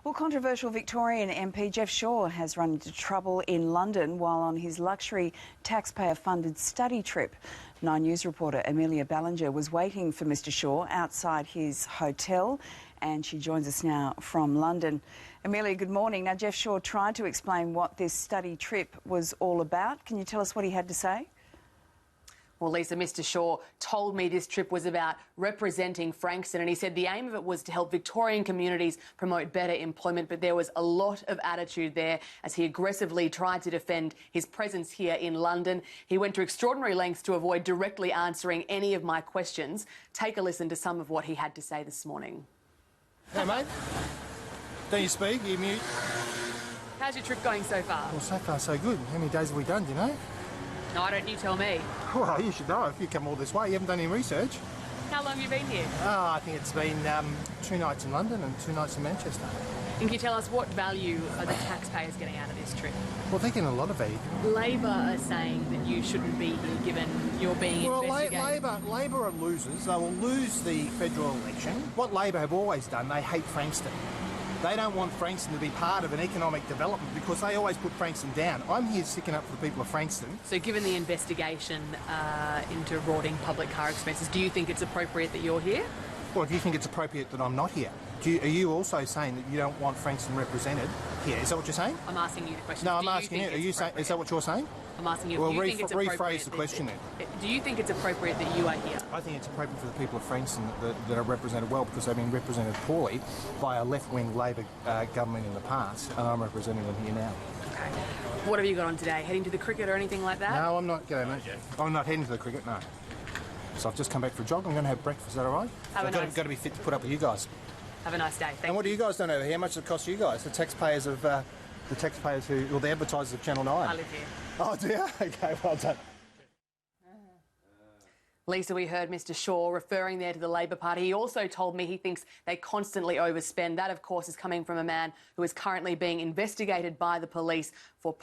Well, controversial Victorian MP Geoff Shaw has run into trouble in London while on his luxury taxpayer-funded study trip. 9 News reporter Amelia Ballinger was waiting for Mr Shaw outside his hotel, and she joins us now from London. Amelia, good morning. Now, Geoff Shaw tried to explain what this study trip was all about. Can you tell us what he had to say? Well, Lisa, Mr Shaw told me this trip was about representing Frankston, and he said the aim of it was to help Victorian communities promote better employment, but there was a lot of attitude there as he aggressively tried to defend his presence here in London. He went to extraordinary lengths to avoid directly answering any of my questions. Take a listen to some of what he had to say this morning. Hey, mate. Don't you speak? You mute? How's your trip going so far? Well, so far so good. How many days have we done, do you know? No, why don't you tell me? Well, you should know if you come all this way. You haven't done any research. How long have you been here? Oh, I think it's been 2 nights in London and 2 nights in Manchester. And can you tell us what value are the taxpayers getting out of this trip? Well, they're getting a lot of value. Labor are saying that you shouldn't be here given you're being investigated. Well, Labor are losers. They will lose the federal election. What Labor have always done, they hate Frankston. They don't want Frankston to be part of an economic development because they always put Frankston down. I'm here sticking up for the people of Frankston. So given the investigation into rorting public car expenses, do you think it's appropriate that you're here? Well, do you think it's appropriate that I'm not here? Are you also saying that you don't want Frankston represented here? Is that what you're saying? I'm asking you the question. No, I'm asking you. Are you saying? Is that what you're saying? I'm asking you. Well, do you think it's rephrase the question then. Do you think it's appropriate that you are here? I think it's appropriate for the people of Frankston that are represented well because they've been represented poorly by a left-wing Labor government in the past, and I'm representing them here now. Okay. What have you got on today? Heading to the cricket or anything like that? No, I'm not going. I'm not heading to the cricket. No. So I've just come back for a jog. I'm going to have breakfast. Is that all right? I've got to be fit to put up with you guys. Have a nice day. Thank and what do you guys done over here? How much does it cost you guys? The taxpayers of the advertisers of Channel 9. I live here. Oh, do you? Okay, well done. Lisa, we heard Mr Shaw referring there to the Labor Party. He also told me he thinks they constantly overspend. That, of course, is coming from a man who is currently being investigated by the police for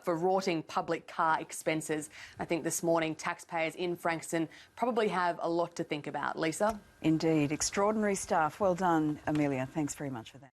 rorting public car expenses. I think this morning taxpayers in Frankston probably have a lot to think about. Lisa? Indeed. Extraordinary stuff. Well done, Amelia. Thanks very much for that.